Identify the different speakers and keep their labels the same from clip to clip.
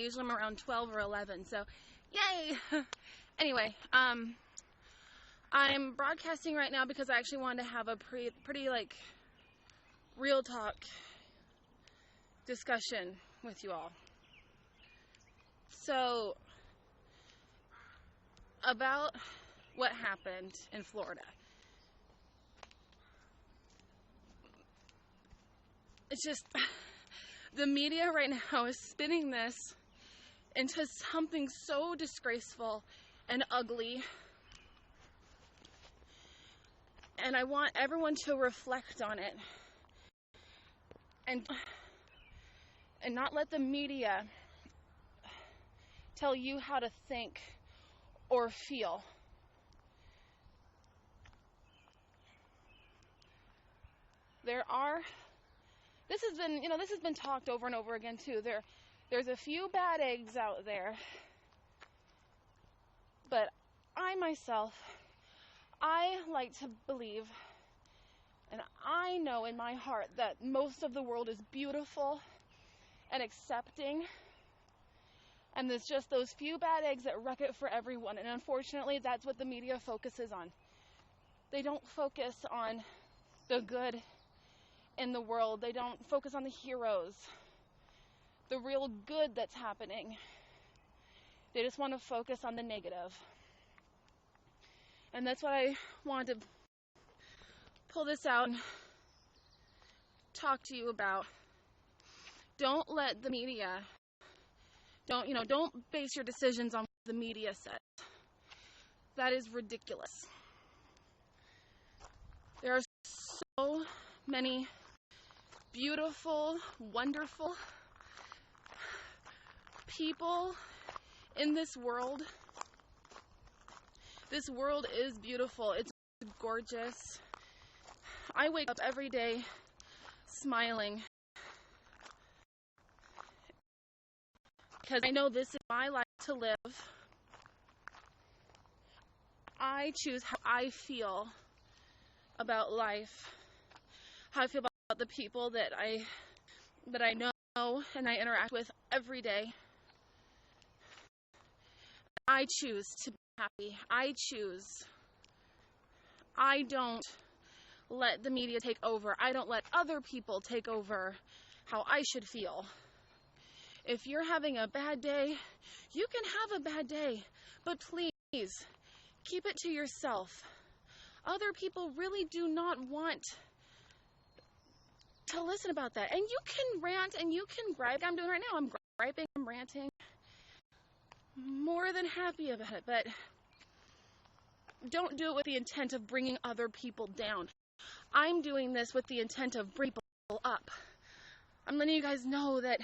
Speaker 1: Usually I'm around 12 or 11, so yay! Anyway, I'm broadcasting right now because I actually wanted to have a pretty like real talk discussion with you all. So, about what happened in Florida. It's just, the media right now is spinning this into something so disgraceful and ugly. And I want everyone to reflect on it. And not let the media tell you how to think or feel. This has been talked over and over again too. There's a few bad eggs out there, but I like to believe, and I know in my heart that most of the world is beautiful and accepting, and there's just those few bad eggs that wreck it for everyone, and unfortunately that's what the media focuses on. They don't focus on the good in the world. They don't focus on the heroes, the real good that's happening. They just want to focus on the negative. And that's what I wanted to pull this out and talk to you about. Don't let the media, don't base your decisions on what the media says. That is ridiculous. There are so many beautiful, wonderful people in this world. This world is beautiful. It's gorgeous. I wake up every day smiling because I know this is my life to live. I choose how I feel about life, how I feel about the people that I know and I interact with every day. I choose to be happy. I don't let the media take over. I don't let other people take over how I should feel. If you're having a bad day, you can have a bad day, but please keep it to yourself. Other people really do not want to listen about that. And you can rant and you can gripe. I'm doing right now. I'm griping, I'm ranting. More than happy about it, but don't do it with the intent of bringing other people down. I'm doing this with the intent of bringing people up. I'm letting you guys know that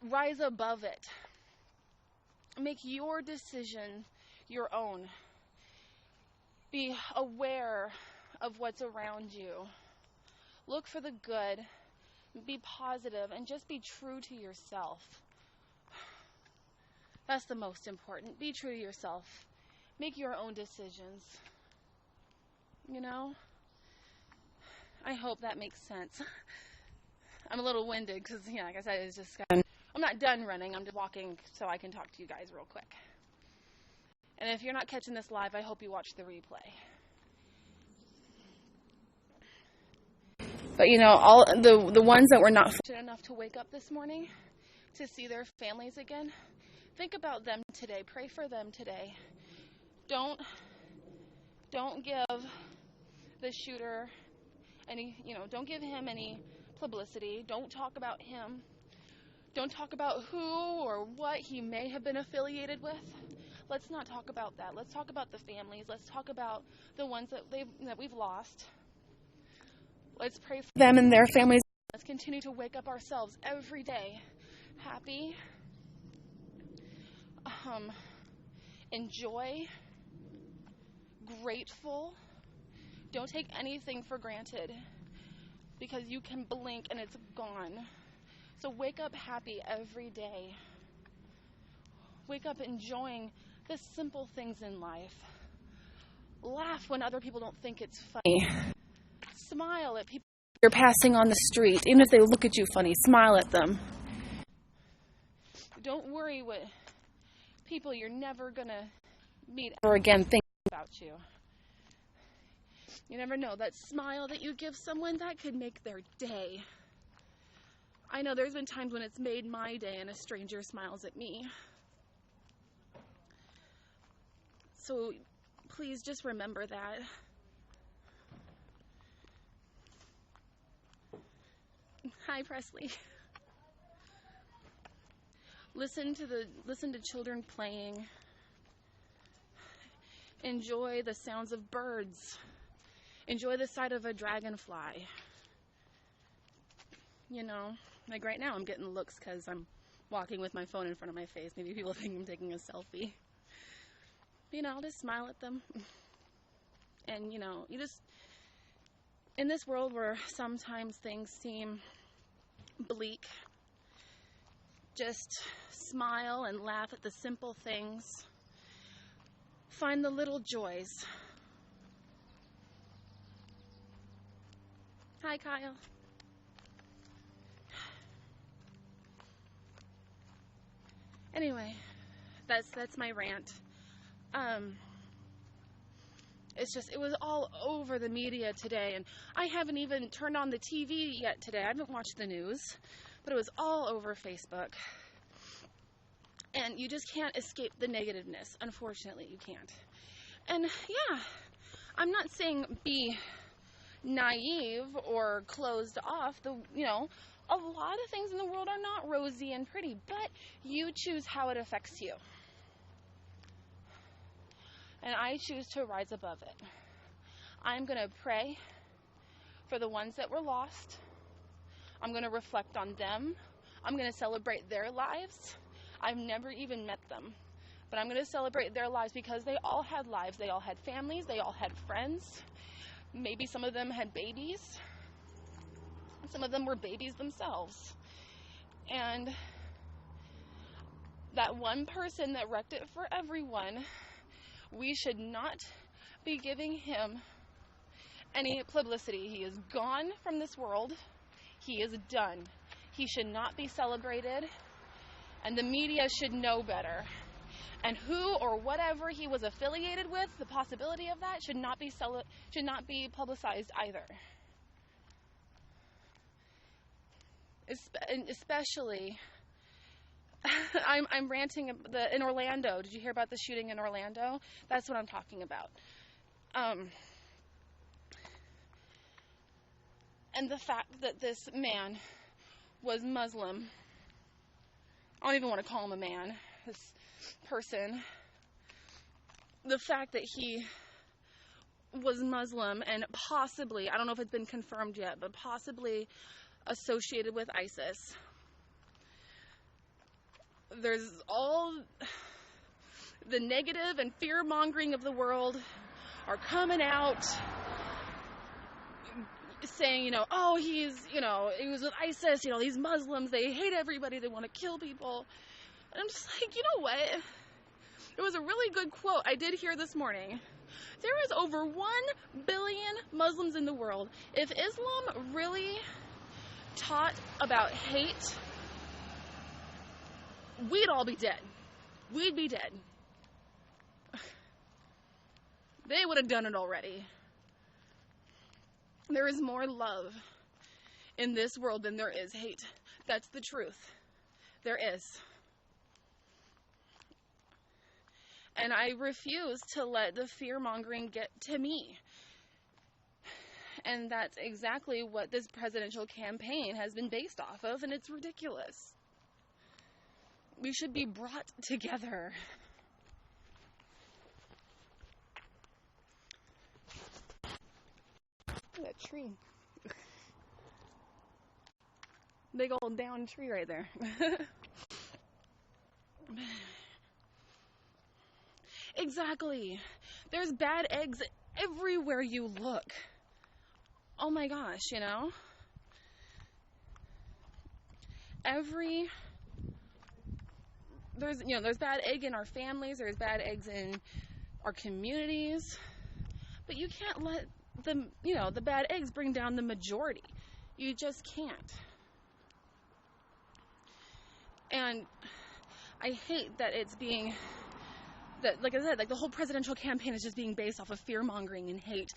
Speaker 1: rise above it. Make your decision your own. Be aware of what's around you. Look for the good. Be positive and just be true to yourself. That's the most important. Be true to yourself. Make your own decisions. I hope that makes sense. I'm a little winded because, like I said, it's just I'm not done running. I'm just walking so I can talk to you guys real quick. And if you're not catching this live, I hope you watch the replay. But all the ones that were not fortunate enough to wake up this morning to see their families again, think about them today. Pray for them today. Don't give the shooter don't give him any publicity. Don't talk about him. Don't talk about who or what he may have been affiliated with. Let's not talk about that. Let's talk about the families. Let's talk about the ones that we've lost. Let's pray for them and their families. Let's continue to wake up ourselves every day happy, enjoy, grateful. Don't take anything for granted because you can blink and it's gone. So wake up happy every day. Wake up enjoying the simple things in life. Laugh when other people don't think it's funny. Smile at people you're passing on the street. Even if they look at you funny, smile at them. Don't worry what people you're never going to meet ever again think about you. You never know. That smile that you give someone, that could make their day. I know there's been times when it's made my day and a stranger smiles at me. So please just remember that. Hi, Presley. Listen to children playing. Enjoy the sounds of birds. Enjoy the sight of a dragonfly. You know, like right now I'm getting looks because I'm walking with my phone in front of my face. Maybe people think I'm taking a selfie. You know, I'll just smile at them. And, you know, you just, in this world where sometimes things seem bleak, just smile and laugh at the simple things. Find the little joys. Hi, Kyle. Anyway, that's my rant. It was all over the media today, and I haven't even turned on the TV yet today. I haven't watched the news, but it was all over Facebook. And you just can't escape the negativeness. Unfortunately, you can't. And yeah, I'm not saying be naive or closed off. A lot of things in the world are not rosy and pretty, but you choose how it affects you. And I choose to rise above it. I'm going to pray for the ones that were lost. I'm going to reflect on them. I'm going to celebrate their lives. I've never even met them. But I'm going to celebrate their lives because they all had lives. They all had families. They all had friends. Maybe some of them had babies. Some of them were babies themselves. And that one person that wrecked it for everyone, we should not be giving him any publicity. He is gone from this world. He is done. He should not be celebrated, and the media should know better. And who or whatever he was affiliated with, the possibility of that should not be publicized either. Especially, I'm ranting in Orlando. Did you hear about the shooting in Orlando? That's what I'm talking about. And the fact that this man was Muslim. I don't even want to call him a man. This person. The fact that he was Muslim and possibly, I don't know if it's been confirmed yet, but possibly associated with ISIS. There's all the negative and fear-mongering of the world are coming out saying, oh, he was with ISIS, these Muslims, they hate everybody, they want to kill people. And I'm just like, you know what? It was a really good quote I did hear this morning. There is over 1 billion Muslims in the world. If Islam really taught about hate, we'd all be dead. We'd be dead. They would have done it already. There is more love in this world than there is hate. That's the truth. There is. And I refuse to let the fear-mongering get to me. And that's exactly what this presidential campaign has been based off of, and it's ridiculous. We should be brought together. Look at that tree. Big old down tree right there. Exactly. There's bad eggs everywhere you look. Oh my gosh, There's bad egg in our families, there's bad eggs in our communities, but you can't let the bad eggs bring down the majority. You just can't. And I hate that it's being, that, like I said, like the whole presidential campaign is just being based off of fear-mongering and hate.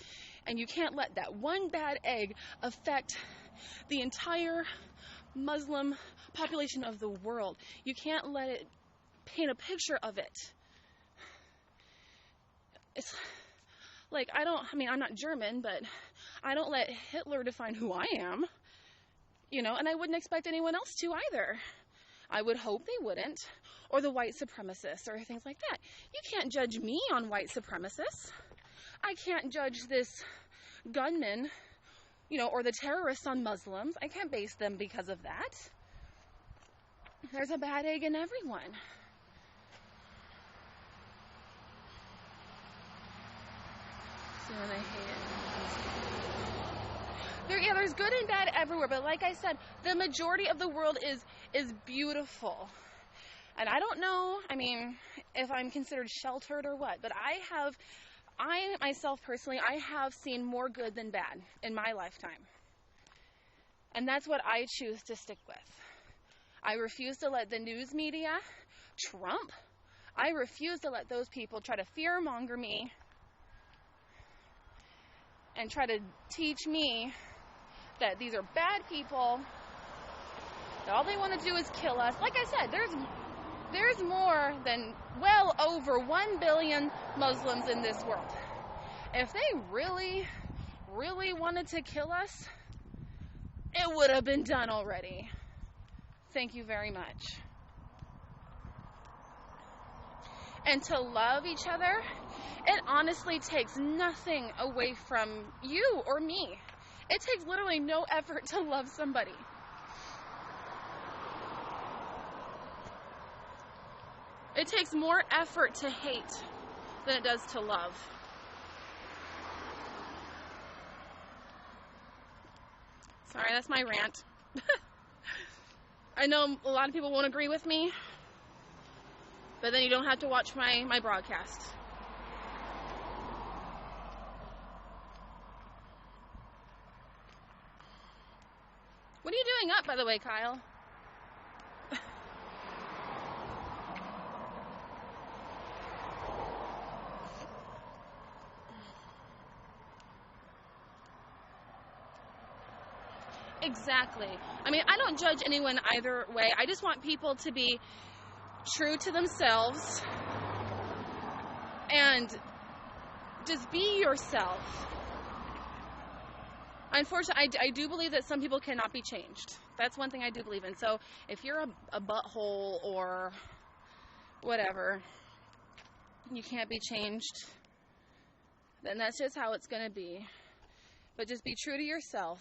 Speaker 1: And you can't let that one bad egg affect the entire Muslim population of the world. You can't let it paint a picture of it. It's like, I'm not German, but I don't let Hitler define who I am, and I wouldn't expect anyone else to either. I would hope they wouldn't, or the white supremacists, or things like that. You can't judge me on white supremacists. I can't judge this gunman, or the terrorists on Muslims. I can't base them because of that. There's a bad egg in everyone. And I hate it. There's good and bad everywhere, but like I said, the majority of the world is beautiful. And I don't know, if I'm considered sheltered or what, but I myself personally, I have seen more good than bad in my lifetime. And that's what I choose to stick with. I refuse to let the news media, Trump, I refuse to let those people try to fear-monger me and try to teach me that these are bad people, that all they want to do is kill us. Like I said, there's more than well over 1 billion Muslims in this world. If they really, really wanted to kill us, it would have been done already. Thank you very much. And to love each other, it honestly takes nothing away from you or me. It takes literally no effort to love somebody. It takes more effort to hate than it does to love. Sorry, that's my rant. I know a lot of people won't agree with me, but then you don't have to watch my broadcast. What are you doing up, by the way, Kyle? Exactly. I don't judge anyone either way. I just want people to be true to themselves and just be yourself. Unfortunately, I do believe that some people cannot be changed. That's one thing I do believe in. So if you're a butthole or whatever, you can't be changed, then that's just how it's going to be. But just be true to yourself.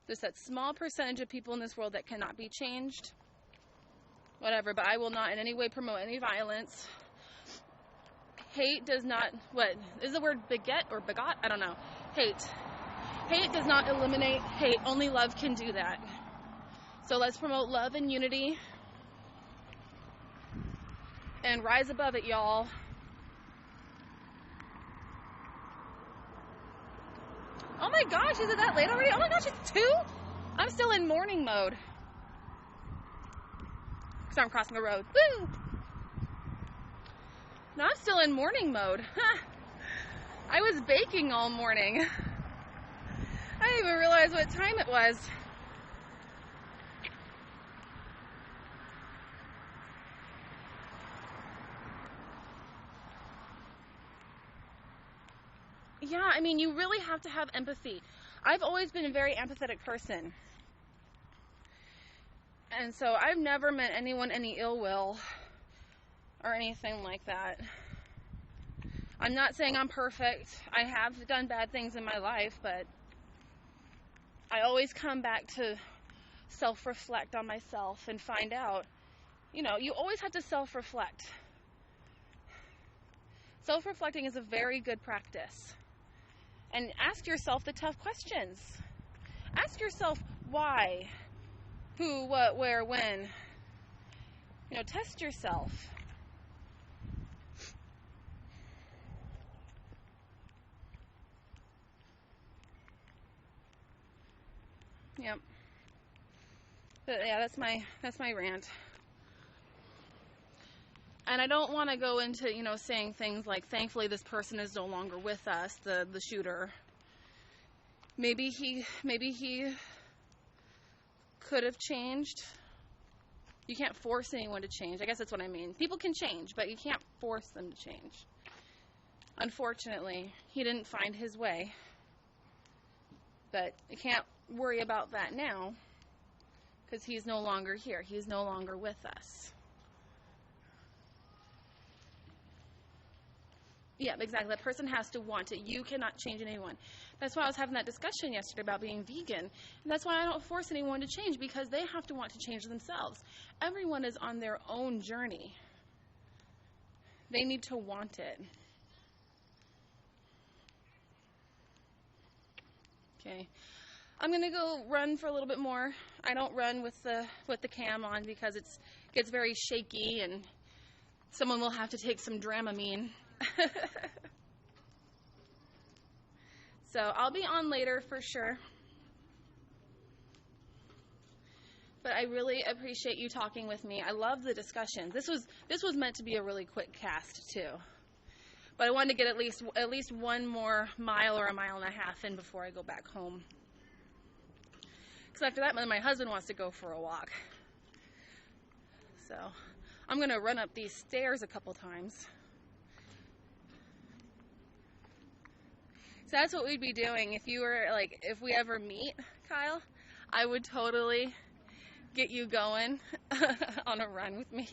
Speaker 1: There's that small percentage of people in this world that cannot be changed. Whatever, but I will not in any way promote any violence. Hate does not, what, is the word beget or begot? I don't know. Hate. Hate does not eliminate hate. Only love can do that. So let's promote love and unity. And rise above it, y'all. Oh my gosh, is it that late already? Oh my gosh, it's 2? I'm still in morning mode. Because I'm crossing the road. Woo! No, I'm still in morning mode. I was baking all morning. I didn't even realize what time it was. Yeah, you really have to have empathy. I've always been a very empathetic person. And so I've never meant anyone any ill will or anything like that. I'm not saying I'm perfect. I have done bad things in my life, but I always come back to self-reflect on myself and find out, you always have to self-reflect. Self-reflecting is a very good practice. And ask yourself the tough questions. Ask yourself why, who, what, where, when. Test yourself. Yep. But yeah, that's my rant. And I don't want to go into, you know, saying things like, thankfully this person is no longer with us, the shooter. Maybe he could have changed. You can't force anyone to change. I guess that's what I mean. People can change, but you can't force them to change. Unfortunately, he didn't find his way. But you can't worry about that now because he's no longer here. He's no longer with us. Yeah, exactly. That person has to want it. You cannot change anyone. That's why I was having that discussion yesterday about being vegan. And that's why I don't force anyone to change, because they have to want to change themselves. Everyone is on their own journey. They need to want it. Okay. I'm going to go run for a little bit more. I don't run with the cam on because it gets very shaky and someone will have to take some Dramamine. So I'll be on later for sure. But I really appreciate you talking with me. I love the discussion. This was meant to be a really quick cast too. But I wanted to get at least one more mile or a mile and a half in before I go back home. Because after that, my husband wants to go for a walk. So I'm going to run up these stairs a couple times. So that's what we'd be doing if you were, like, if we ever meet, Kyle, I would totally get you going on a run with me.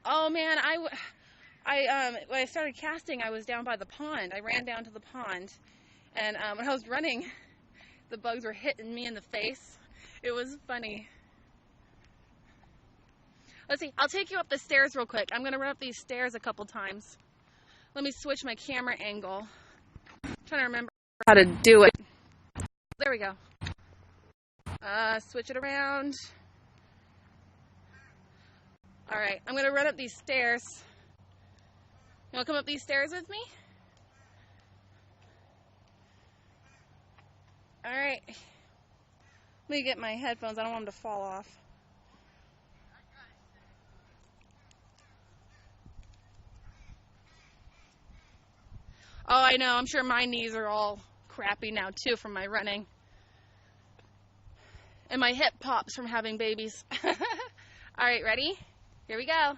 Speaker 1: Oh man, when I started casting, I was down by the pond. I ran down to the pond, and when I was running, the bugs were hitting me in the face. It was funny. Let's see, I'll take you up the stairs real quick. I'm going to run up these stairs a couple times. Let me switch my camera angle. I'm trying to remember how to do it. There we go. Switch it around. Alright, I'm going to run up these stairs. You want to come up these stairs with me? Alright. Let me get my headphones. I don't want them to fall off. Oh, I know. I'm sure my knees are all crappy now, too, from my running. And my hip pops from having babies. All right, ready? Here we go.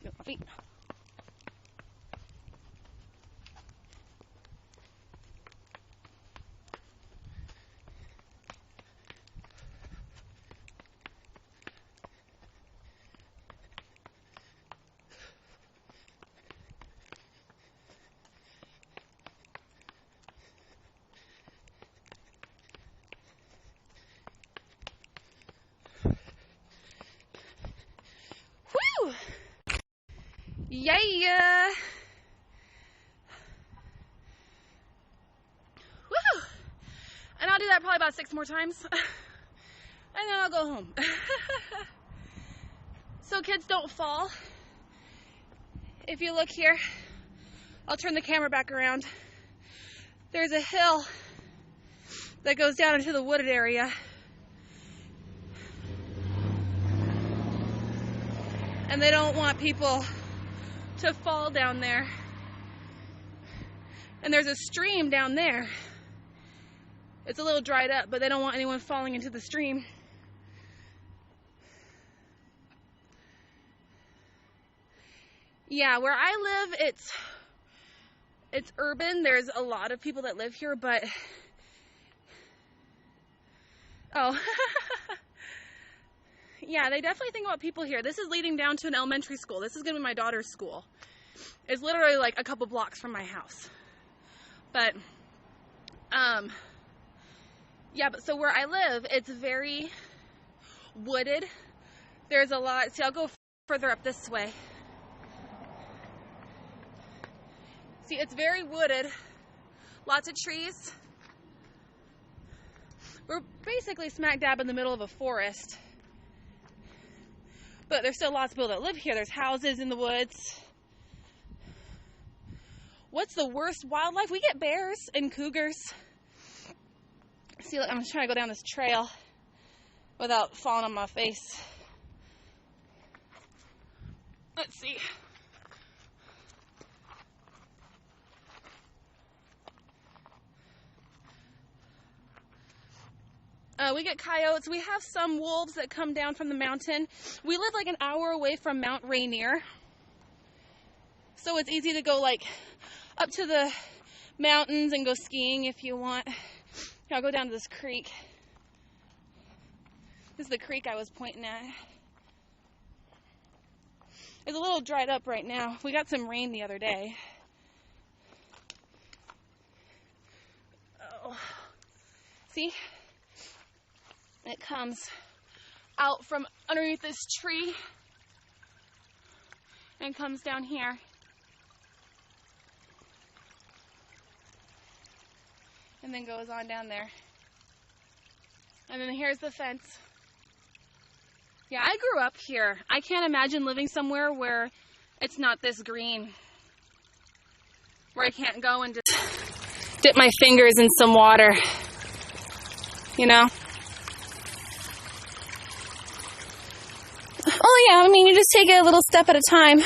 Speaker 1: Feel my feet. Yeah. Woo! And I'll do that probably about 6 more times. And then I'll go home. So kids, don't fall. If you look here, I'll turn the camera back around. There's a hill that goes down into the wooded area. And they don't want people to fall down there. And there's a stream down there. It's a little dried up, but they don't want anyone falling into the stream. Yeah, where I live, it's urban. There's a lot of people that live here, but oh. Yeah, they definitely think about people here. This is leading down to an elementary school. This is going to be my daughter's school. It's literally like a couple blocks from my house. But, yeah, but so where I live, it's very wooded. There's a lot. See, I'll go further up this way. See, it's very wooded. Lots of trees. We're basically smack dab in the middle of a forest. But there's still lots of people that live here. There's houses in the woods. What's the worst wildlife? We get bears and cougars. See, look, I'm just trying to go down this trail without falling on my face. Let's see. We get coyotes. We have some wolves that come down from the mountain. We live like an hour away from Mount Rainier. So it's easy to go like up to the mountains and go skiing if you want. Here, I'll go down to this creek. This is the creek I was pointing at. It's a little dried up right now. We got some rain the other day. Oh. See? It comes out from underneath this tree and comes down here. And then goes on down there. And then here's the fence. Yeah, I grew up here. I can't imagine living somewhere where it's not this green. Where I can't go and just dip my fingers in some water. You know? Oh yeah, I mean, you just take it a little step at a time.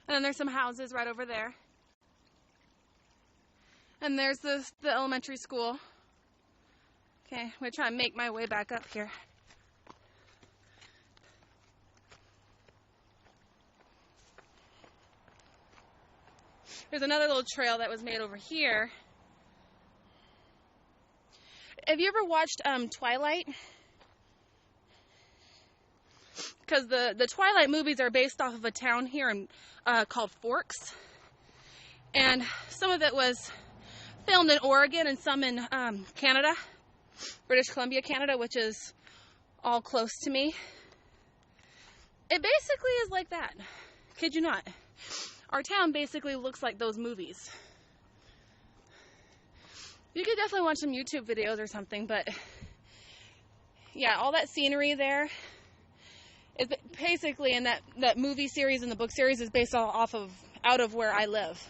Speaker 1: And then there's some houses right over there. And there's the elementary school. Okay, I'm going to try and make my way back up here. There's another little trail that was made over here. Have you ever watched Twilight? Because the Twilight movies are based off of a town here called Forks. And some of it was filmed in Oregon and some in Canada. British Columbia, Canada, which is all close to me. It basically is like that. Kid you not. Our town basically looks like those movies. You could definitely watch some YouTube videos or something, but yeah, all that scenery there is basically in that movie series and the book series is based out of where I live.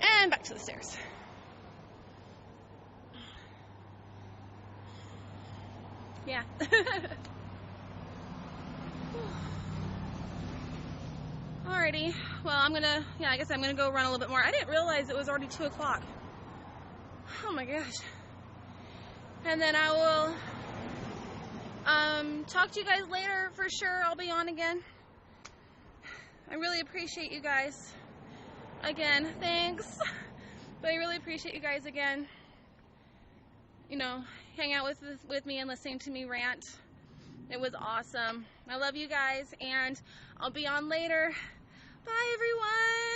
Speaker 1: And back to the stairs. Yeah. Alrighty, well, I guess I'm gonna go run a little bit more. I didn't realize it was already 2 o'clock. Oh my gosh. And then I will talk to you guys later for sure. I'll be on again. I really appreciate you guys. Again, thanks. But I really appreciate you guys again. You know, hang out with me and listening to me rant. It was awesome. I love you guys, and I'll be on later. Bye, everyone.